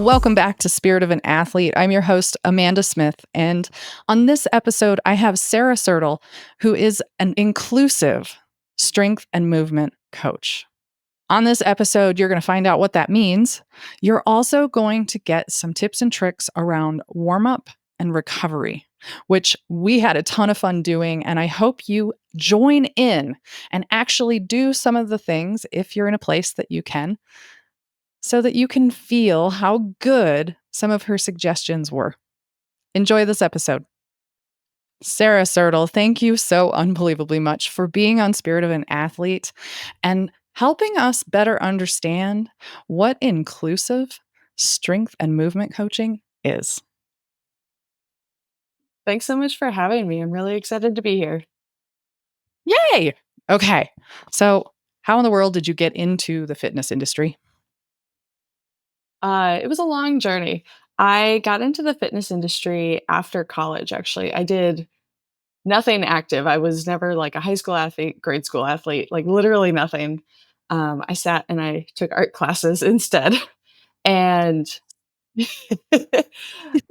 Welcome back to Spirit of an Athlete. I'm your host, Amanda Smith. And on this episode, I have Sarah Siertle, who is an inclusive strength and movement coach. On this episode, you're going to find out what that means. You're also going to get some tips and tricks around warm up and recovery, which we had a ton of fun doing. And I hope you join in and actually do some of the things if you're in a place that you can, so that you can feel how good some of her suggestions were. Enjoy this episode. Sarah Siertle, thank you so unbelievably much for being on Spirit of an Athlete and helping us better understand what inclusive strength and movement coaching is. Thanks so much for having me. I'm really excited to be here. Yay! Okay, so how in the world did you get into the fitness industry? It was a long journey. I got into the fitness industry after college, actually. I did nothing active. I was never like a high school athlete, grade school athlete, like literally nothing. I sat and I took art classes instead. And so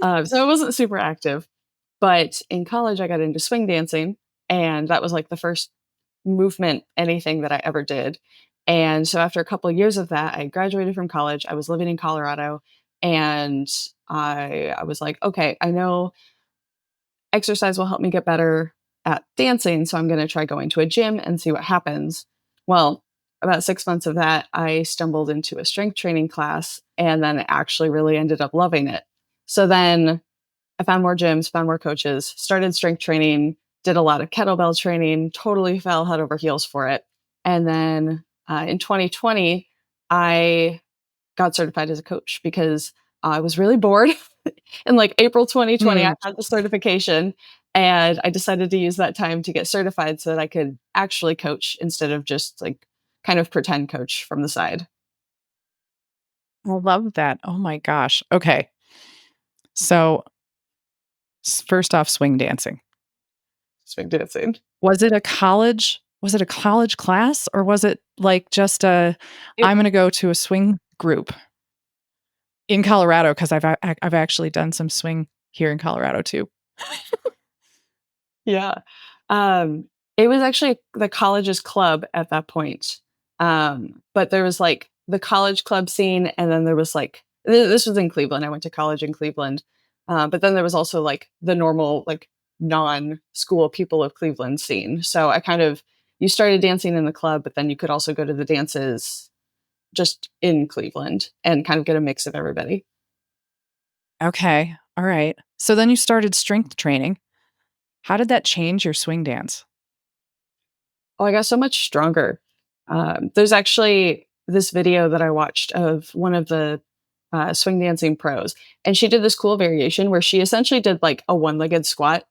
I wasn't super active. But in college, I got into swing dancing. And that was like the first movement, anything that I ever did. And so after a couple of years of that, I graduated from college. I was living in Colorado and I was like, okay, I know exercise will help me get better at dancing. So I'm going to try going to a gym and see what happens. Well, about 6 months of that, I stumbled into a strength training class and then actually really ended up loving it. So then I found more gyms, found more coaches, started strength training, did a lot of kettlebell training, totally fell head over heels for it. And then in 2020, I got certified as a coach because I was really bored. In like April 2020, I had the certification and I decided to use that time to get certified so that I could actually coach instead of just like kind of pretend coach from the side. I love that. Oh my gosh. Okay. So, first off, swing dancing. Swing dancing. Was it a college class, or was it like just I'm going to go to a swing group in Colorado, cuz I've actually done some swing here in Colorado too. Yeah. Um, it was actually the college's club at that point. But there was like the college club scene, and then there was like this was in Cleveland. I went to college in Cleveland. But then there was also like the normal, like non-school people of Cleveland scene. So I kind of you started dancing in the club, but then you could also go to the dances just in Cleveland and kind of get a mix of everybody. Okay. All right. So then you started strength training. How did that change your swing dance? Oh, I got so much stronger. There's actually this video that I watched of one of the swing dancing pros, and she did this cool variation where she essentially did like a one-legged squat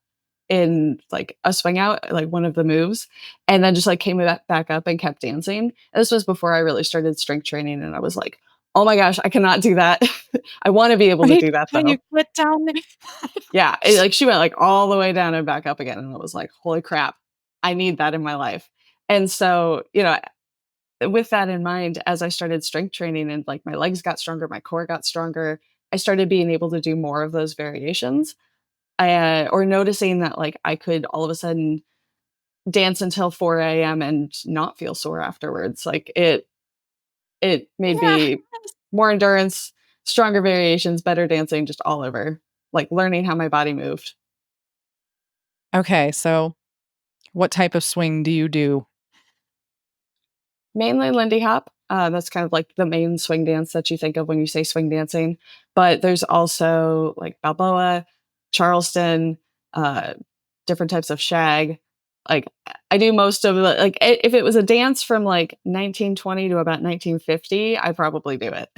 in like a swing out, like one of the moves, and then just like came back up and kept dancing. And this was before I really started strength training, and I was like, "Oh my gosh, I cannot do that." I want to be able to Right? do that Can though. you put down there? Yeah, like she went like all the way down and back up again, and I was like, "Holy crap, I need that in my life." And so, with that in mind, as I started strength training and like my legs got stronger, my core got stronger, I started being able to do more of those variations. Or noticing that like I could all of a sudden dance until 4 a.m. and not feel sore afterwards. Like it made Yeah. me more endurance, stronger variations, better dancing, just all over. Like learning how my body moved. Okay. So, what type of swing do you do? Mainly Lindy Hop. That's kind of like the main swing dance that you think of when you say swing dancing. But there's also like Balboa, Charleston, uh, different types of shag. Like I do most of the like if it was a dance from like 1920 to about 1950, I probably do it.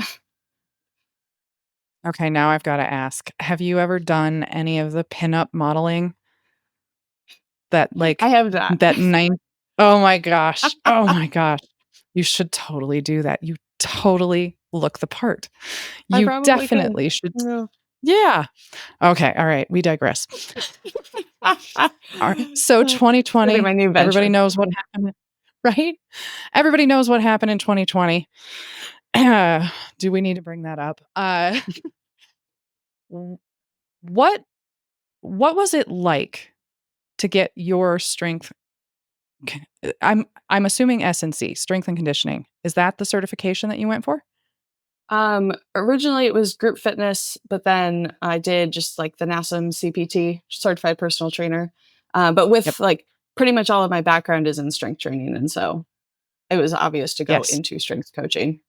Okay, now I've got to ask, have you ever done any of the pinup modeling that I like have that. that nine? Oh my gosh. Oh my gosh. You should totally do that. You totally look the part. I You probably could. definitely should. Yeah. Yeah. Okay, all right, we digress. All right. So It's gonna be 2020, my new everybody venture. knows what happened, right? Everybody knows what happened in 2020. Do we need to bring that up? W- what what was it like to get your strength? I'm assuming S&C, strength and conditioning. Is that the certification that you went for? Originally it was group fitness, but then I did just like the NASM CPT, certified personal trainer. But Yep. with like pretty much all of my background is in strength training. And so it was obvious to go Yes. into strength coaching.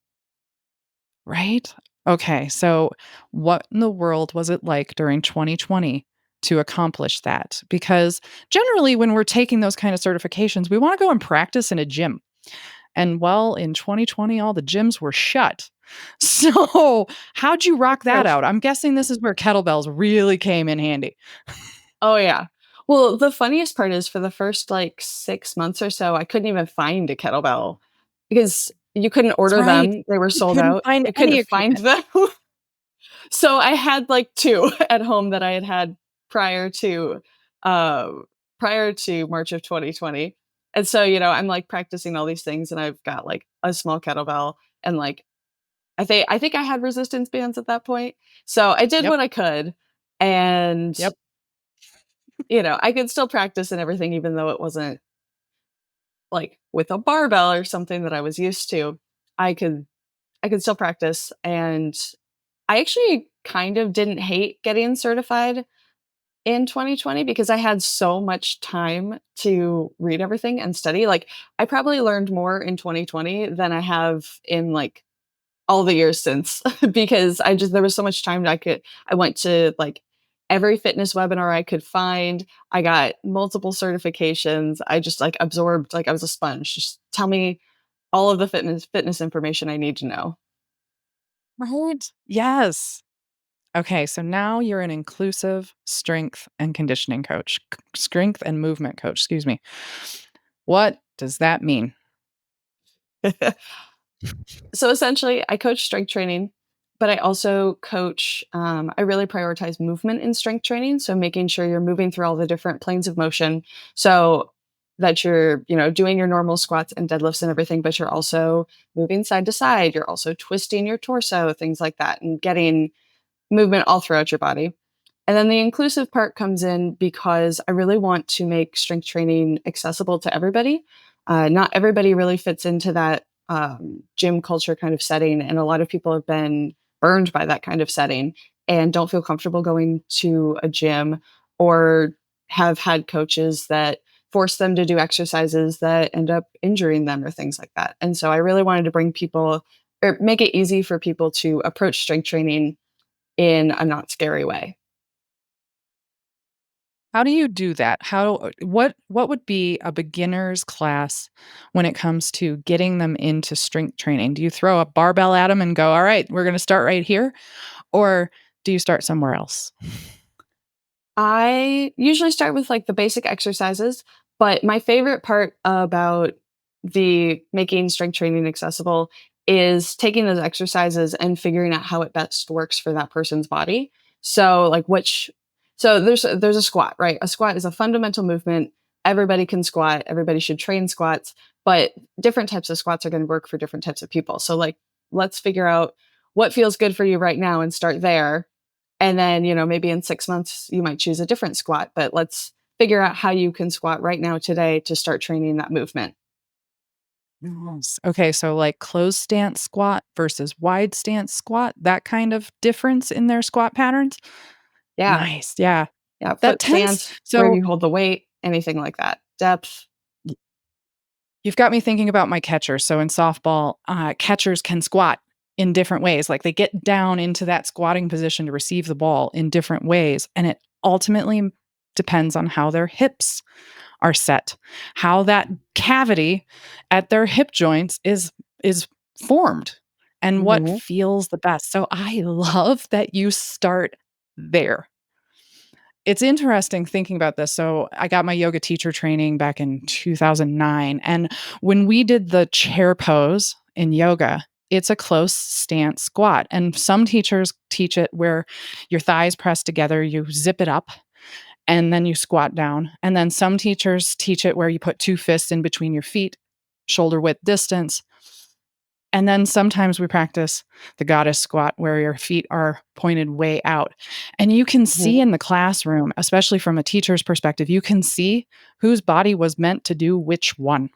Right? Okay. So, what in the world was it like during 2020 to accomplish that? Because generally, when we're taking those kind of certifications, we want to go and practice in a gym. And well, in 2020, all the gyms were shut. So, how'd you rock that True. out? I'm guessing this is where kettlebells really came in handy. Oh yeah. Well, the funniest part is for the first like 6 months or so, I couldn't even find a kettlebell because you couldn't That's order right. them. They were You sold couldn't out. find I any couldn't find equipment. them. So I had like 2 at home that I had prior to, uh, prior to March of 2020. And so, I'm, like, practicing all these things, and I've got, like, a small kettlebell, and, like, I think I had resistance bands at that point. So I did Yep. what I could, and, Yep. I could still practice and everything even though it wasn't, like, with a barbell or something that I was used to. I could I could still practice, and I actually kind of didn't hate getting certified in 2020 because I had so much time to read everything and study. Like, I probably learned more in 2020 than I have in, like, all the years since because there was so much time that I went to, like, every fitness webinar I could find. I got multiple certifications. I just, like, absorbed like I was a sponge. Just tell me all of the fitness information I need to know. Right? Yes. Okay, so now you're an inclusive strength and conditioning coach, strength and movement coach, excuse me. What does that mean? So essentially, I coach strength training, but I also coach. I really prioritize movement in strength training. So making sure you're moving through all the different planes of motion, so that you're, doing your normal squats and deadlifts and everything, but you're also moving side to side. You're also twisting your torso, things like that, and getting movement all throughout your body. And then the inclusive part comes in because I really want to make strength training accessible to everybody. Not everybody really fits into that gym culture kind of setting. And a lot of people have been burned by that kind of setting and don't feel comfortable going to a gym or have had coaches that force them to do exercises that end up injuring them or things like that. And so I really wanted to bring people or make it easy for people to approach strength training in a not scary way. How do you do that? What would be a beginner's class when it comes to getting them into strength training? Do you throw a barbell at them and go, "All right, we're going to start right here," or do you start somewhere else? I usually start with like the basic exercises, but my favorite part about the making strength training accessible is taking those exercises and figuring out how it best works for that person's body. So like which so there's a squat, right? A squat is a fundamental movement. Everybody can squat, everybody should train squats, but different types of squats are going to work for different types of people. So like let's figure out what feels good for you right now and start there, and then, maybe in 6 months, you might choose a different squat, but let's figure out how you can squat right now today to start training that movement. Yes. Okay, so like closed stance squat versus wide stance squat, that kind of difference in their squat patterns? Yeah. Nice. Yeah. Yeah. That Foot tends stance, where so you hold the weight, anything like that. Depth. you've got me thinking about my catcher. So in softball, catchers can squat in different ways. Like they get down into that squatting position to receive the ball in different ways. And it ultimately depends on how their hips are set, how that cavity at their hip joints is formed and what Mhm. feels the best. So I love that you start there. It's interesting thinking about this. So, I got my yoga teacher training back in 2009, and when we did the chair pose in yoga, it's a close stance squat, and some teachers teach it where your thighs press together, you zip it up, and then you squat down, and then some teachers teach it where you put 2 fists in between your feet, shoulder width distance. And then sometimes we practice the goddess squat where your feet are pointed way out. And you can see Mhm. in the classroom, especially from a teacher's perspective, you can see whose body was meant to do which one.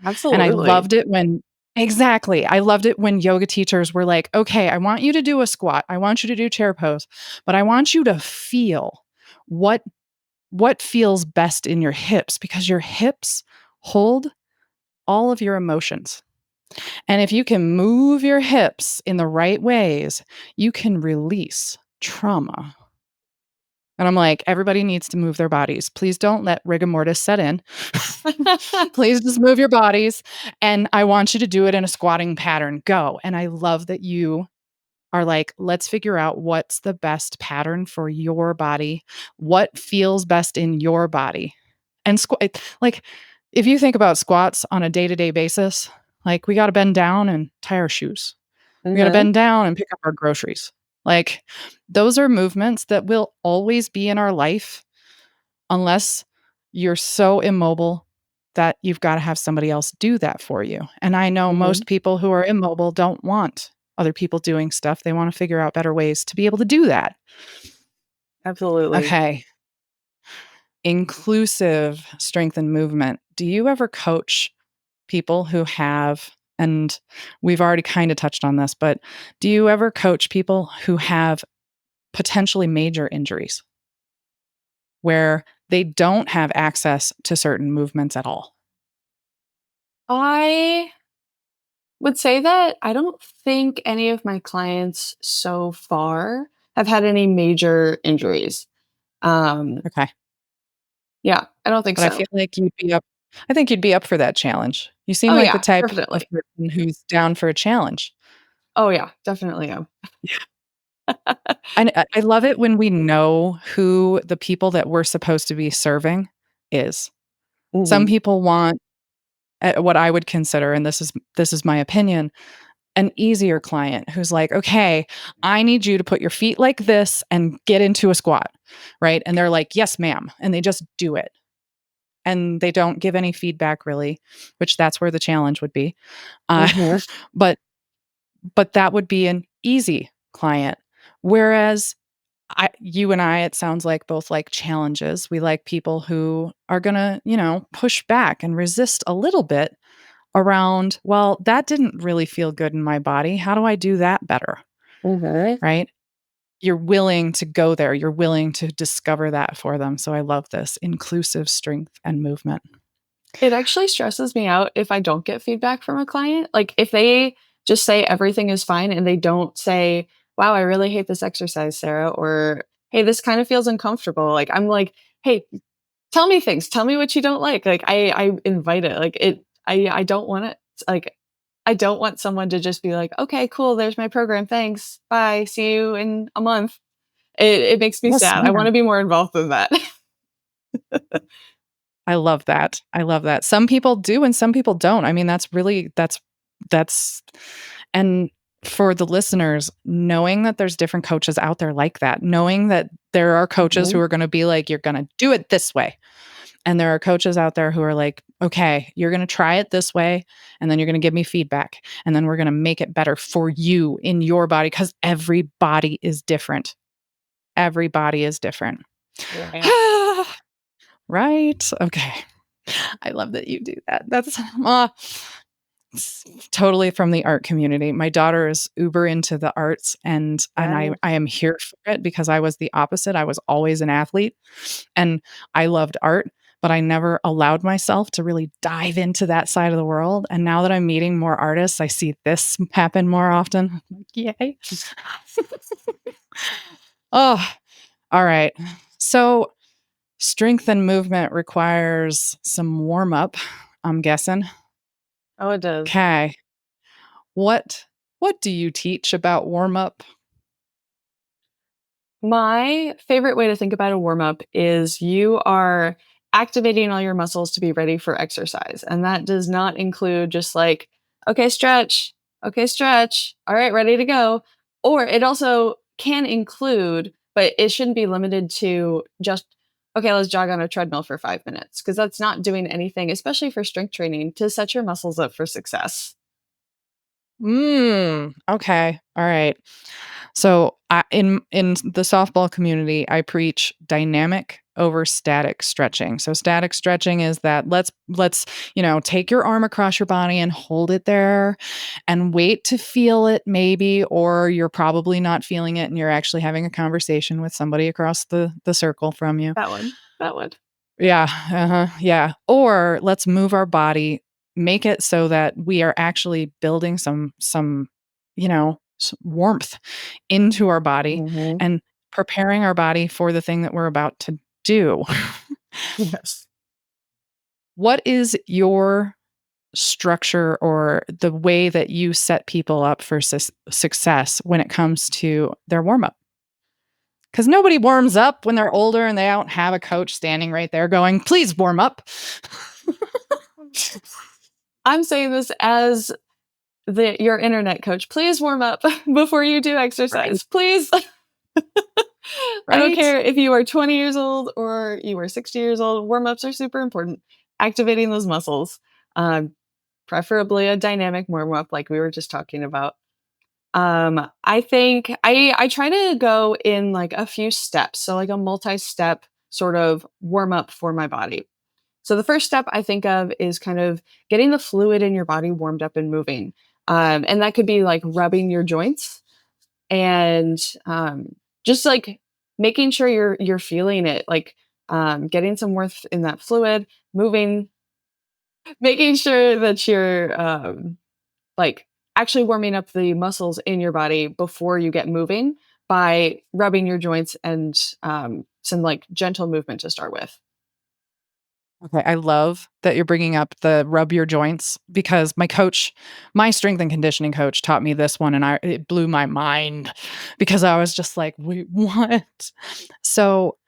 And I Absolutely. loved it when exactly. I loved it when yoga teachers were like, "Okay, I want you to do a squat. I want you to do chair pose, but I want you to feel what feels best in your hips because your hips hold all of your emotions. And if you can move your hips in the right ways, you can release trauma." And I'm like, everybody needs to move their bodies. Please don't let rigor mortis set in. Please just move your bodies. And I want you to do it in a squatting pattern. Go. And I love that you are like, let's figure out what's the best pattern for your body, what feels best in your body. And like, if you think about squats on a day to day basis, like we got to bend down and tie our shoes. We got to Mhm. bend down and pick up our groceries. Like, those are movements that will always be in our life unless you're so immobile that you've got to have somebody else do that for you. And I know Mhm. most people who are immobile don't want other people doing stuff. They want to figure out better ways to be able to do that. Absolutely. Okay. Inclusive strength and movement. Do you ever coach people who have, and we've already kind of touched on this, but do you ever coach people who have potentially major injuries where they don't have access to certain movements at all? I would say that I don't think any of my clients so far have had any major injuries. Um, Okay. yeah, I don't think But I so. feel like I think you'd be up for that challenge. You seem Oh, like the yeah, type of definitely. person who's down for a challenge. Oh, yeah, definitely am. And I love it when we know who the people that we're supposed to be serving is. Some Mhm, people want what I would consider, and this is my opinion, an easier client who's like, "Okay, I need you to put your feet like this and get into a squat." Right? And they're like, "Yes, ma'am." And they just do it. And they don't give any feedback really, which that's where the challenge would be. Uh, mhm, but that would be an easy client. Whereas you and I, it sounds like both like challenges. We like people who are gonna, push back and resist a little bit around, well, that didn't really feel good in my body. How do I do that better? mhm. Right? You're willing to go there. You're willing to discover that for them. So I love this inclusive strength and movement. It actually stresses me out if I don't get feedback from a client. Like, if they just say everything is fine and they don't say, "Wow, I really hate this exercise, Sarah," or, "Hey, this kind of feels uncomfortable." Like, I'm like, "Hey, tell me things. Tell me what you don't like." Like, I invite it. Like, I don't want it, like, I don't want someone to just be like, "Okay, cool. There's my program. Thanks. Bye. See you in a month." It makes me Yes, sad. I ma'am. wanna be more involved than that. I love that. I love that. Some people do and some people don't. I mean, that's and for the listeners, knowing that there's different coaches out there like that, knowing that there are coaches who Mhm, are going to be like, you're going to do it this way. And there are coaches out there who are like, okay, you're going to try it this way. And then you're going to give me feedback. And then we're going to make it better for you in your body because every body is different. Every body is different. right. Right. Okay. I love that you do that. That's it's totally from the art community. My daughter is uber into the arts and I Yes. I am here for it because I was the opposite. I was always an athlete and I loved art, but I never allowed myself to really dive into that side of the world. And now that I'm meeting more artists, I see this happen more often. I'm like, yay. Oh, all right. So strength and movement requires some warm up, I'm guessing. Oh, it does. Okay. What what do you teach about warm up? My favorite way to think about a warm up is you are activating all your muscles to be ready for exercise. And that does not include just like, okay, stretch, okay, stretch, all right, ready to go. Or it also can include, but it shouldn't be limited to just, okay, let's jog on a treadmill for 5 minutes, because that's not doing anything, especially for strength training, to set your muscles up for success. Okay. All right. So in the softball community, I preach dynamic over static stretching. So static stretching is that let's take your arm across your body and hold it there and wait to feel it maybe, or you're probably not feeling it and you're actually having a conversation with somebody across the circle from you. That one. That one. Yeah, yeah. Or let's move our body, make it so that we are actually building some, warmth into our body Mhm. and preparing our body for the thing that we're about to do. Yes. What is your structure or the way that you set people up for success when it comes to their warm up? Because nobody warms up when they're older and they don't have a coach standing right there going, please warm up. I'm saying this as your internet coach. Please warm up before you do Right. exercise. Please. I don't Right? care if you are 20 years old or you are 60 years old, warm ups are super important. Activating those muscles, um, preferably a dynamic warm up, like we were just talking about. I think I try to go in like a few steps, so like a multi-step sort of warm up for my body. So the first step I think of is kind of getting the fluid in your body warmed up and moving, and that could be like rubbing your joints and just like making sure you're feeling it, like getting some warmth in that fluid, moving, making sure that you're like actually warming up the muscles in your body before you get moving by rubbing your joints and some like gentle movement to start with. Okay, I love that you're bringing up the rub your joints because my strength and conditioning coach taught me this one and it blew my mind because I was just like, "Wait, what?" So,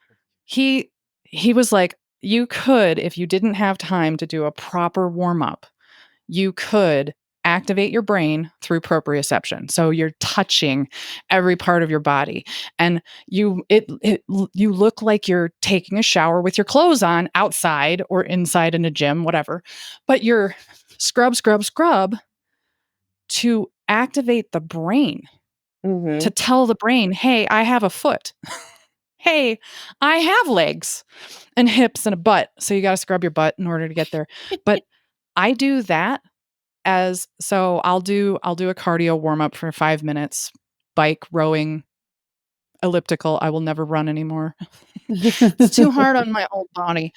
he he was like, "You could if you didn't have time to do a proper warm up, you could activate your brain through proprioception. So you're touching every part of your body and you look like you're taking a shower with your clothes on outside or inside in a gym, whatever. But you're scrub to activate the brain, to Hmm. tell the brain, "Hey, I have a foot. Hey, I have legs and hips and a butt." So you got to scrub your butt in order to get there. But I do that as so I'll do a cardio warm up for 5 minutes, bike, rowing, elliptical. I will never run anymore. It's too hard on my old body.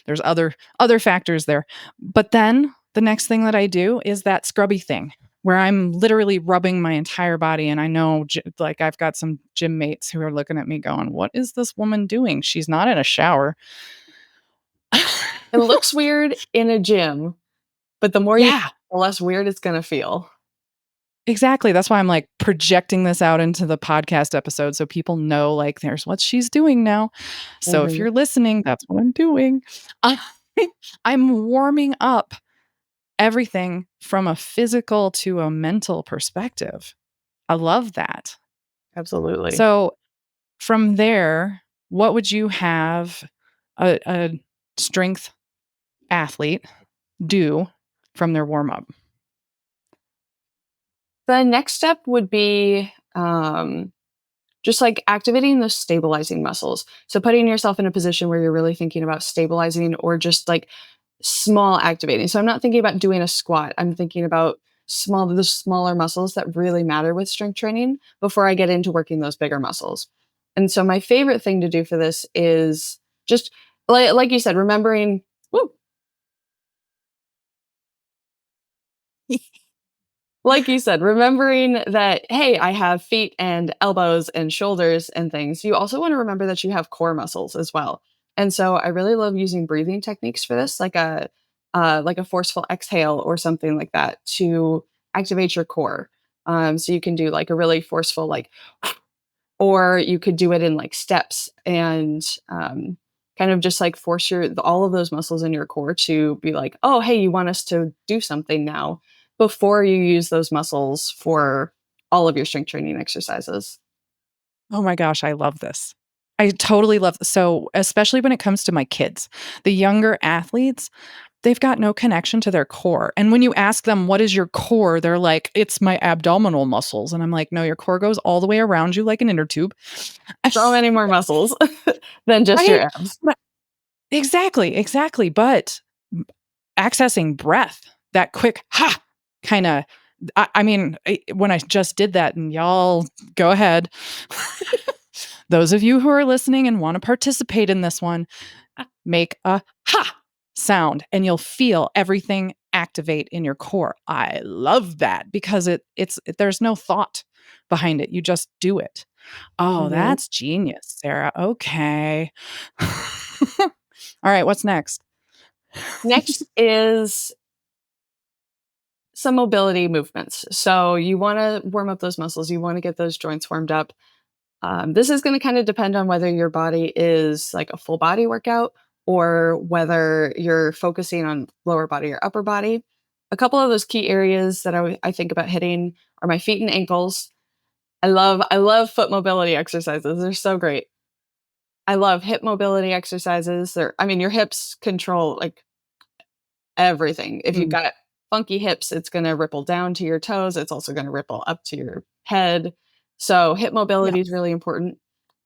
There's other factors there. But then the next thing that I do is that scrubby thing where I'm literally rubbing my entire body and I know like I've got some gym mates who are looking at me going, "What is this woman doing? She's not in a shower." It looks weird in a gym, but the more you, Yeah. the less weird it's gonna feel. Exactly, that's why I'm, like, projecting this out into the podcast episode so people know, like, there's what she's doing now. So if Hmm. you're listening, that's what I'm doing. I I'm warming up everything from a physical to a mental perspective. I love that. Absolutely. So from there, what would you have a strength athlete do from their warm up? The next step would be just like activating those stabilizing muscles. So putting yourself in a position where you're really thinking about stabilizing or just like small activating. So I'm not thinking about doing a squat. I'm thinking about the smaller muscles that really matter with strength training before I get into working those bigger muscles. And so my favorite thing to do for this is just like you said, remembering, woo, like you said, remembering that, hey, I have feet and elbows and shoulders and things. You also want to remember that you have core muscles as well. And so I really love using breathing techniques for this, like a forceful exhale or something like that to activate your core. So you can do like a really forceful like, or you could do it in like steps and kind of just like force all of those muscles in your core to be like, oh, hey, you want us to do something now before you use those muscles for all of your strength training exercises. Oh my gosh, I love this. I totally love this. So, especially when it comes to my kids, the younger athletes, they've got no connection to their core. And when you ask them, what is your core? They're like, it's my abdominal muscles. And I'm like, no, your core goes all the way around you like an inner tube. So many more muscles than just your Right? abs. Exactly. But accessing breath, that quick ha kind of, I mean, when I just did that, and y'all go ahead. Those of you who are listening and want to participate in this one, make a ha sound and you'll feel everything activate in your core. I love that because there's no thought behind it. You just do it. Oh, Mhm. that's genius, Sarah. Okay. All right, what's next? Next is some mobility movements. So you want to warm up those muscles. You want to get those joints warmed up. This is going to kind of depend on whether your body is like a full body workout or whether you're focusing on lower body or upper body. A couple of those key areas that I think about hitting are my feet and ankles. I love foot mobility exercises. They're so great. I love hip mobility exercises. I mean, your hips control like everything. If you've Mm, got funky hips, it's going to ripple down to your toes. It's also going to ripple up to your head. So, hip yeah. mobility is really important.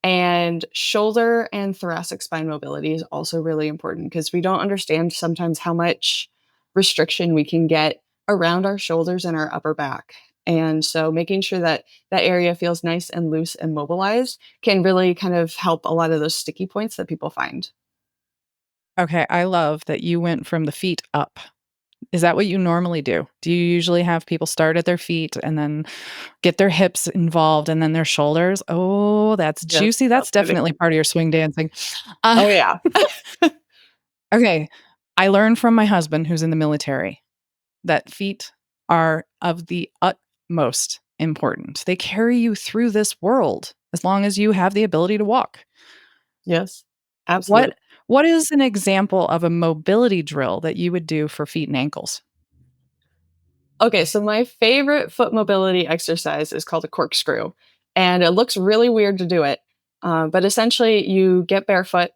And shoulder and thoracic spine mobility is also really important because we don't understand sometimes how much restriction we can get around our shoulders and our upper back. And so, making sure that that area feels nice and loose and mobilized can really kind of help a lot of those sticky points that people find. Okay, I love that you went from the feet up. Is that what you normally do? Do you usually have people start at their feet and then get their hips involved and then their shoulders? Oh, that's Yes, juicy. That's that's what I definitely do. part of your swing dancing. Uh, Oh, yeah. okay. I learned from my husband who's in the military that feet are of the utmost importance. They carry you through this world as long as you have the ability to walk. Yes, absolutely. What what is an example of a mobility drill that you would do for feet and ankles? Okay, so my favorite foot mobility exercise is called a corkscrew, and it looks really weird to do it, but essentially you get barefoot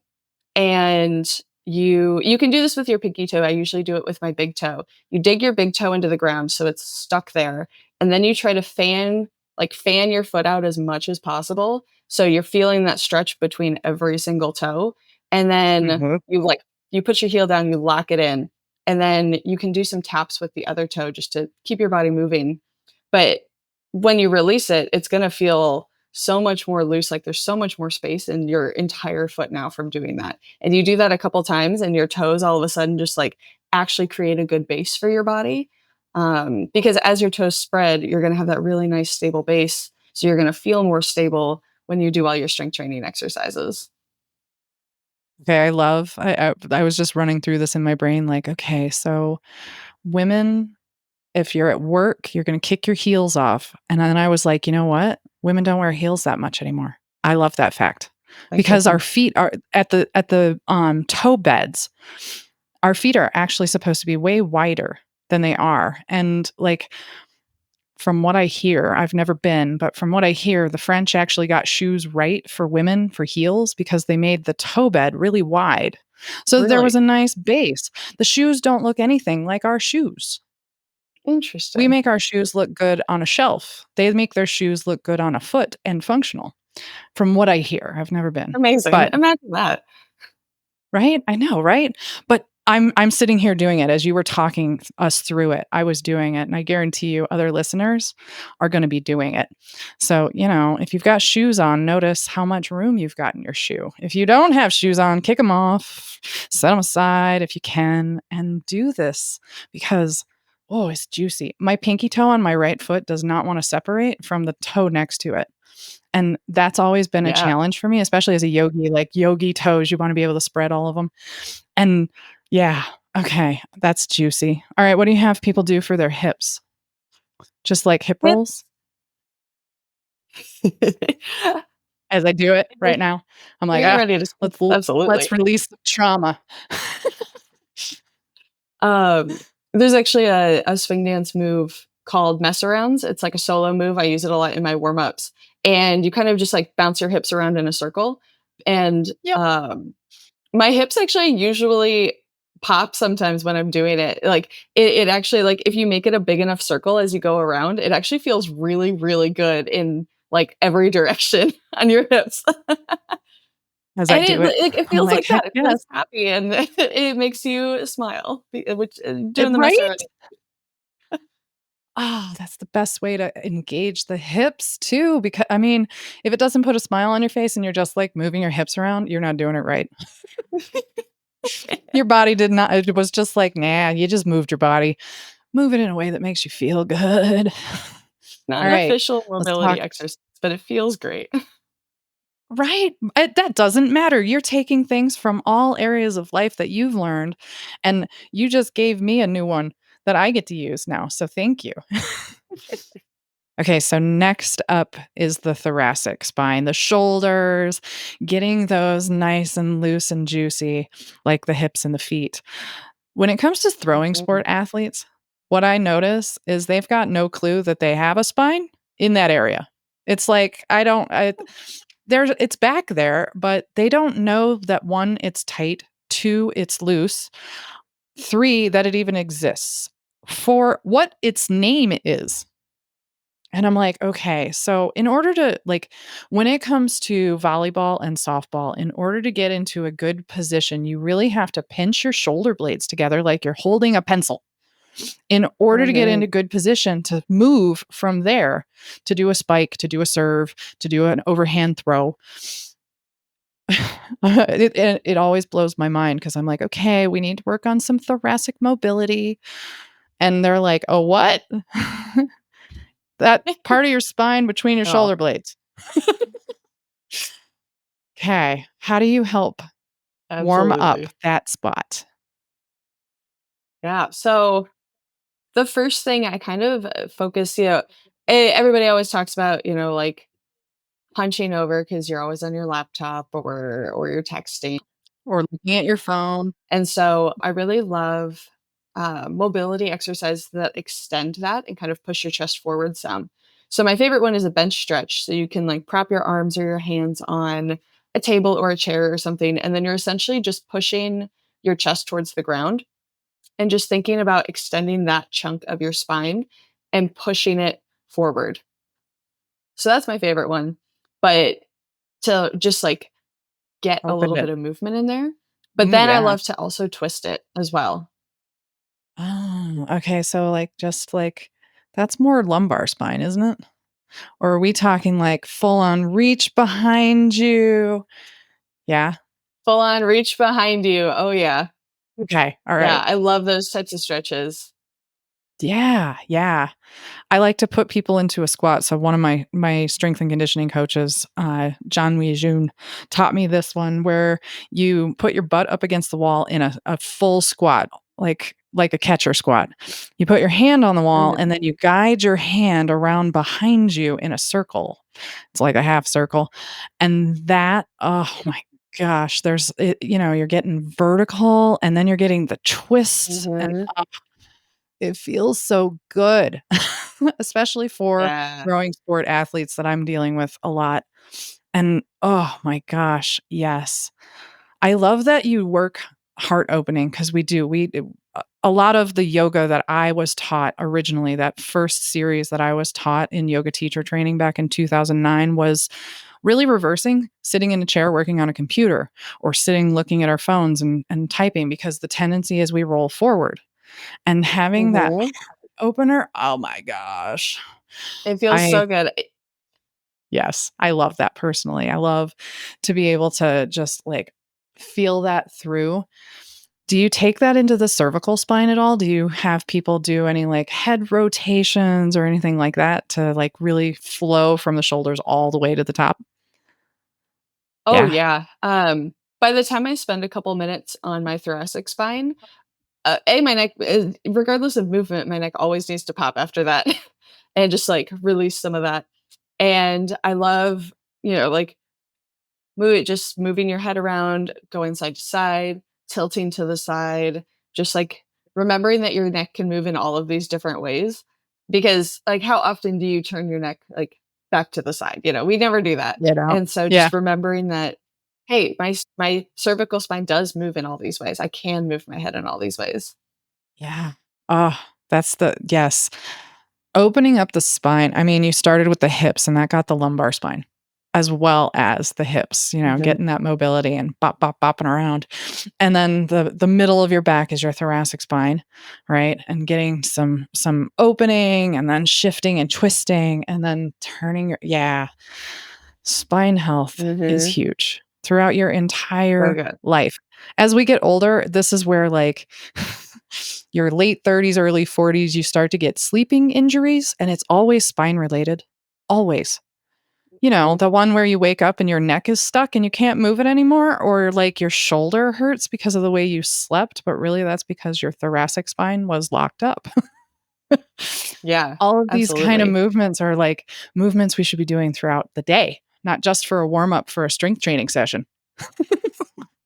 and you can do this with your pinky toe. I usually do it with my big toe. You dig your big toe into the ground so it's stuck there, and then you try to fan your foot out as much as possible. So you're feeling that stretch between every single toe. And then Mhm. you put your heel down, you lock it in, and then you can do some taps with the other toe just to keep your body moving. But when you release it, it's gonna feel so much more loose, like there's so much more space in your entire foot now from doing that. And you do that a couple times and your toes all of a sudden just like actually create a good base for your body. Because as your toes spread, you're going to have that really nice stable base. So you're going to feel more stable when you do all your strength training exercises. Okay, I was just running through this in my brain like, okay, so women, if you're at work, you're gonna kick your heels off. And then I was like, you know what? Women don't wear heels that much anymore. I love that fact Thank because our goodness. feet are at the toe beds. Our feet are actually supposed to be way wider than they are. And like from what I hear, I've never been, but from what I hear, the French actually got shoes right for women for heels because they made the toe bed really wide. So there was Really a nice base. The shoes don't look anything like our shoes. We interesting. make our shoes look good on a shelf. They make their shoes look good on a foot and functional, from what I hear. I've never been. Amazing. But Imagine that. right? I know, right? But I'm sitting here doing it as you were talking us through it. I was doing it, and I guarantee you other listeners are gonna be doing it. So, if you've got shoes on, notice how much room you've got in your shoe. If you don't have shoes on, kick them off, set them aside if you can, and do this because, oh, it's juicy. My pinky toe on my right foot does not wanna separate from the toe next to it. And that's always been a Yeah. challenge for me, especially as a yogi, like yogi toes, you wanna be able to spread all of them. And yeah, okay, that's juicy. All right, what do you have people do for their hips? Just like hip rolls Hips. as I do it right now? I'm like, You're "Ah, ready to speak. let's Absolutely. release the trauma." Um, there's actually a swing dance move called mess arounds. It's like a solo move. I use it a lot in my warm ups, and you kind of just like bounce your hips around in a circle. And Yep. my hips actually usually pop sometimes when I'm doing it. Like, it actually, like, if you make it a big enough circle as you go around, it actually feels really, really good in, like, every direction on your hips. As I And do it, it I'm feels like, like that. "Heck It feels yes." happy, and it makes you smile, which It doing the right? massachusetts. Oh, that's the best way to engage the hips too, because I mean, if it doesn't put a smile on your face and you're just, like, moving your hips around, you're not doing it right. Your body did not it was just like, "Nah, you just moved your body. Move it in a way that makes you feel good." Not an Alright, official let's mobility talk exercise, but it feels great. right, that doesn't matter. You're taking things from all areas of life that you've learned, and you just gave me a new one that I get to use now, so thank you. Okay, so next up is the thoracic spine, the shoulders, getting those nice and loose and juicy like the hips and the feet. When it comes to throwing Mhm. sport athletes, what I notice is they've got no clue that they have a spine in that area. It's like I there's it's back there, but they don't know that 1, it's tight, 2, it's loose, 3, that it even exists, 4, what its name is. And I'm like, "Okay, so in order to like, when it comes to volleyball and softball, in order to get into a good position, you really have to pinch your shoulder blades together like you're holding a pencil in order to get Mhm. into good position to move from there to do a spike, to do a serve, to do an overhand throw." It always blows my mind because 'cause I'm like, "Okay, we need to work on some thoracic mobility." And they're like, "Oh, what?" That part of your spine between your Oh, shoulder blades. Okay, how do you help warm up absolutely. that spot? Yeah, so the first thing I kind of, focus, everybody always talks about, like, punching over because 'cause you're always on your laptop or you're texting. Or looking at your phone? And so I really love mobility exercises that extend that and kind of push your chest forward some. So my favorite one is a bench stretch. So you can like prop your arms or your hands on a table or a chair or something. And then you're essentially just pushing your chest towards the ground and just thinking about extending that chunk of your spine and pushing it forward. So that's my favorite one. But to just like get a Open little it. bit of movement in there. But then I Yeah. love to also twist it as well. Oh, okay, so, like, just, like that's more lumbar spine, isn't it? Or are we talking, like, full on reach behind you? Yeah? Full on reach behind you. Oh, yeah. Okay, Yeah, alright. I love those types of stretches. Yeah, yeah. I like to put people into a squat. So one of my strength and conditioning coaches, John Wee Jun, taught me this one where you put your butt up against the wall in a full squat, like a catcher squat. You put your hand on the wall Mhm. and then you guide your hand around behind you in a circle. It's like a half circle. And that, oh my gosh, you're getting vertical and then you're getting the twist and Mhm. it feels so good, especially for Yeah. growing sport athletes that I'm dealing with a lot. And, oh my gosh, yes. I love that you work heart opening because we do. A lot of the yoga that I was taught originally, that first series that I was taught in yoga teacher training back in 2009 was really reversing, sitting in a chair working on a computer or sitting looking at our phones and typing because the tendency is we roll forward. And having that Mhm. opener, oh my gosh. It feels I so good. Yes, I love that personally. I love to be able to just, like, feel that through. Do you take that into the cervical spine at all? Do you have people do any, like, head rotations or anything like that to, like, really flow from the shoulders all the way to the top? Oh, Yeah. yeah. By the time I spend a couple minutes on my thoracic spine, my neck is regardless of movement, my neck always needs to pop after that and just, like, release some of that. And I love, like, moving your head around, going side to side, tilting to the side, just, like, remembering that your neck can move in all of these different ways. Because, like, how often do you turn your neck, like, back to the side? We never do that. You know? And so Yeah. just remembering that hey, my cervical spine does move in all these ways. I can move my head in all these ways. Yeah. Oh, that's the yes. Opening up the spine. I mean, you started with the hips and that got the lumbar spine as well as the hips, Mhm. getting that mobility and bopping around. And then the middle of your back is your thoracic spine, right? And getting some opening and then shifting and twisting and then turning your yeah. Spine health is Mhm. huge throughout your So entire good. life. As we get older, this is where like your late 30s, early 40s, you start to get sleeping injuries and it's always spine related. Always. Mhm. The one where you wake up and your neck is stuck and you can't move it anymore, or like your shoulder hurts because of the way you slept, but really that's because your thoracic spine was locked up. Yeah, All of these kind of absolutely. movements are like movements we should be doing throughout the day, not just for a warm up for a strength training session.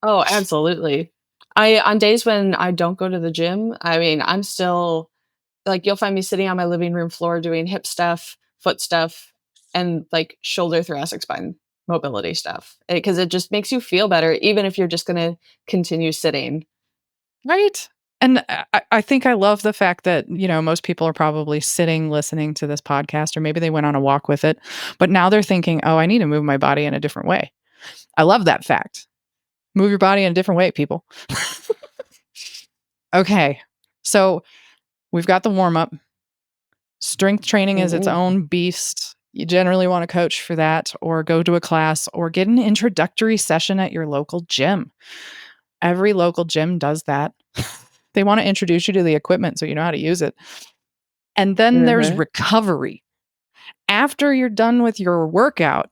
Oh, absolutely. I on days when I don't go to the gym, I mean, I'm still like, you'll find me sitting on my living room floor doing hip stuff, foot stuff, and, like, shoulder, thoracic spine mobility stuff, because it just makes you feel better even if you're just gonna continue sitting. Right? And I think I love the fact that, most people are probably sitting listening to this podcast, or maybe they went on a walk with it, but now they're thinking, oh, I need to move my body in a different way. I love that fact. Move your body in a different way, people. Okay. So we've got the warm up. Strength training is its Mhm. own beast. You generally want to coach for that or go to a class or get an introductory session at your local gym. Every local gym does that. They want to introduce you to the equipment so you know how to use it. And then there's Mhm. recovery. After you're done with your workout,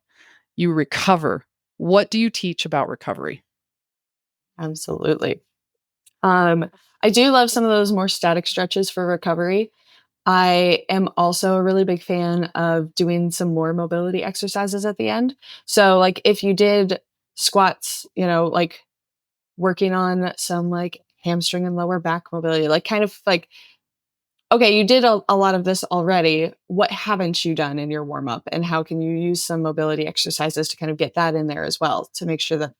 you recover. What do you teach about recovery? Absolutely. I do love some of those more static stretches for recovery. I am also a really big fan of doing some more mobility exercises at the end. So, like, if you did squats, like working on some like hamstring and lower back mobility, like kind of like, okay, you did a lot of this already. What haven't you done in your warm up? And how can you use some mobility exercises to kind of get that in there as well to make sure that,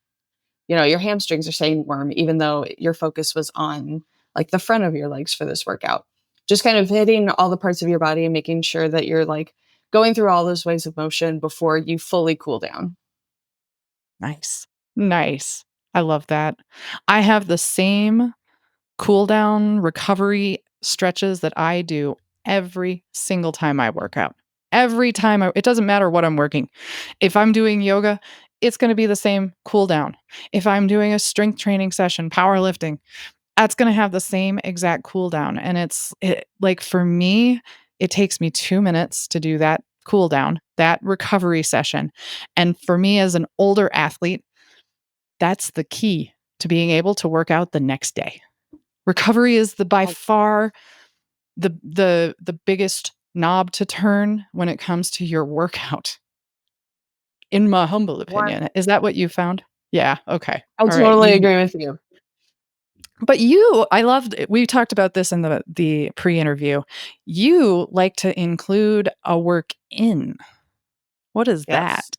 your hamstrings are staying warm, even though your focus was on like the front of your legs for this workout. Just kind of hitting all the parts of your body and making sure that you're like going through all those ways of motion before you fully cool down. Nice. Nice. I love that. I have the same cool down recovery stretches that I do every single time I work out. Every time it doesn't matter what I'm working. If I'm doing yoga, it's going to be the same cool down. If I'm doing a strength training session, powerlifting, that's going to have the same exact cool down. And like for me, it takes me 2 minutes to do that cool down, that recovery session. And for me as an older athlete, that's the key to being able to work out the next day. Recovery is the by far the biggest knob to turn when it comes to your workout, in my humble One, opinion. Is that what you found? Yeah, okay. I All right. totally You agree with you. but I loved we talked about this in the pre-interview. You like to include a work in. What is Yes. that?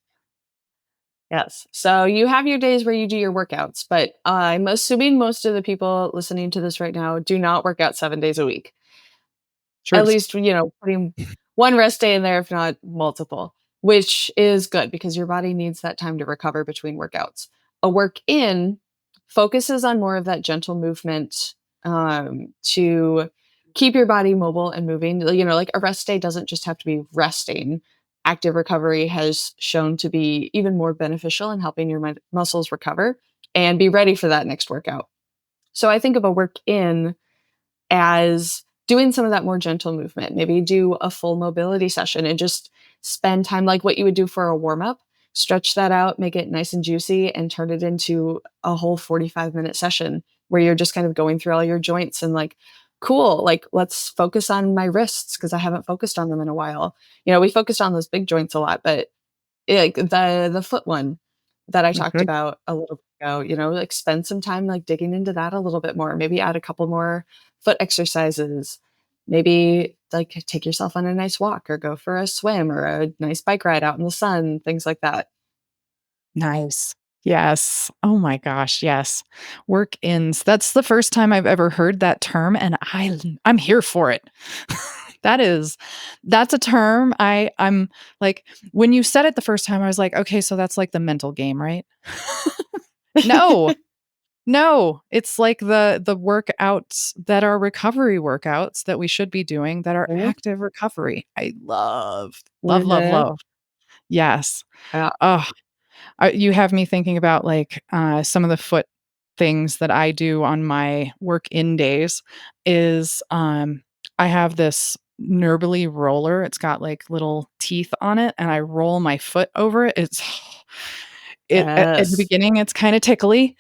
Yes. So you have your days where you do your workouts, but I'm assuming most of the people listening to this right now do not work out 7 days a week. At Truth. least, putting one rest day in there, if not multiple, which is good because your body needs that time to recover between workouts. A work in focuses on more of that gentle movement to keep your body mobile and moving. Like a rest day doesn't just have to be resting. Active recovery has shown to be even more beneficial in helping your muscles recover and be ready for that next workout. So I think of a work in as doing some of that more gentle movement. Maybe do a full mobility session and just spend time like what you would do for a warm up. Stretch that out, make it nice and juicy, and turn it into a whole 45-minute session where you're just kind of going through all your joints and like, cool, like let's focus on my wrists because I haven't focused on them in a while. We focused on those big joints a lot, but like the foot one that I talked Mhm. about a little bit ago, like spend some time like digging into that a little bit more. Maybe add a couple more foot exercises. Maybe like take yourself on a nice walk or go for a swim or a nice bike ride out in the sun, things like that. Nice. Yes. Oh my gosh, yes. Work ins. That's the first time I've ever heard that term, and I'm here for it. That is that's a term I'm like, when you said it the first time, I was like, "Okay, so that's like the mental game, right?" No. No, it's like the workouts that are recovery workouts that we should be doing that are Mhm. active recovery. I love, love, love, Mhm. love. Yes. Yeah. Oh, you have me thinking about, like, some of the foot things that I do on my work-in days is, I have this Nurbly roller. It's got, like, little teeth on it, and I roll my foot over it. It's at the Yes. beginning, it's kinda tickly,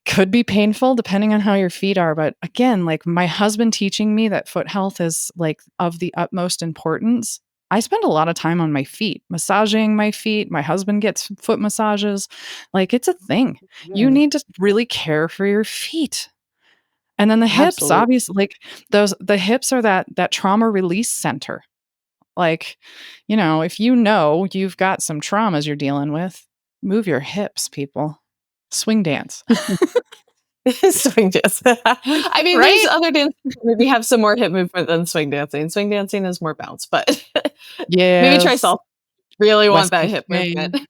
could be painful depending on how your feet are, but again, like, my husband teaching me that foot health is, like, of the utmost importance. I spend a lot of time on my feet, massaging my feet. My husband gets foot massages. Like, it's a thing. You Mhm. need to really care for your feet. And then the hips, Absolutely. obviously, like, the hips are that trauma release center. Like, if you know you've got some traumas you're dealing with, move your hips, people. Swing dance. Swing dance. I mean, there's Right? other dances that maybe have some more hip movement than swing dancing. Swing dancing is more bounce, but maybe try Yes. salsa. Really want West that Coast hip movement. swing.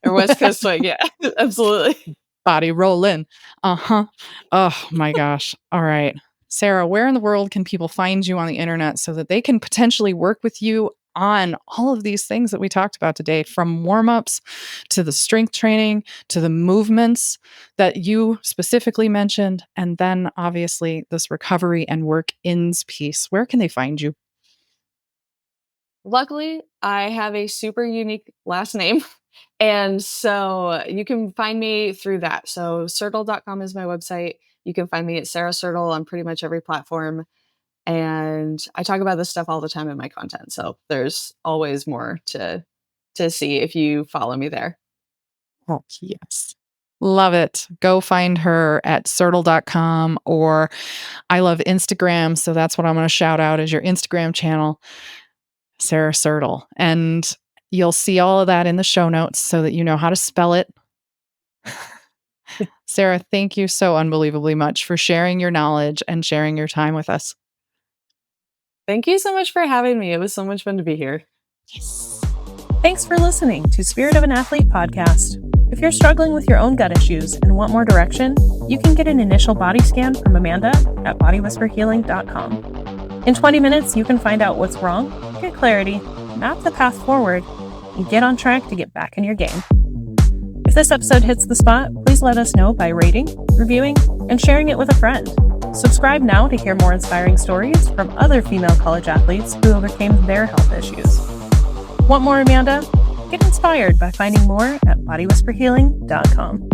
Or West Coast swing, yeah, absolutely. Body rolling. Uh-huh. Oh my gosh. All right. Sarah, where in the world can people find you on the internet so that they can potentially work with you on all of these things that we talked about today, from warm-ups to the strength training to the movements that you specifically mentioned, and then obviously this recovery and work-ins piece? Where can they find you? Luckily, I have a super unique last name, and so you can find me through that. So Siertle.com is my website. You can find me at Sarah Siertle on pretty much every platform, and I talk about this stuff all the time in my content, so there's always more to see if you follow me there. Oh, yes. Love it. Go find her at Siertle.com, or I love Instagram. So that's what I'm going to shout out is your Instagram channel, Sarah Siertle. And you'll see all of that in the show notes so that you know how to spell it. Sarah, thank you so unbelievably much for sharing your knowledge and sharing your time with us. Thank you so much for having me. It was so much fun to be here. Yes. Thanks for listening to Spirit of an Athlete podcast. If you're struggling with your own gut issues and want more direction, you can get an initial body scan from Amanda at bodywhisperhealing.com. In 20 minutes, you can find out what's wrong, get clarity, map the path forward, and get on track to get back in your game. If this episode hits the spot, please let us know by rating, reviewing, and sharing it with a friend. Subscribe now to hear more inspiring stories from other female college athletes who overcame their health issues. Want more, Amanda? Get inspired by finding more at bodywhisperhealing.com.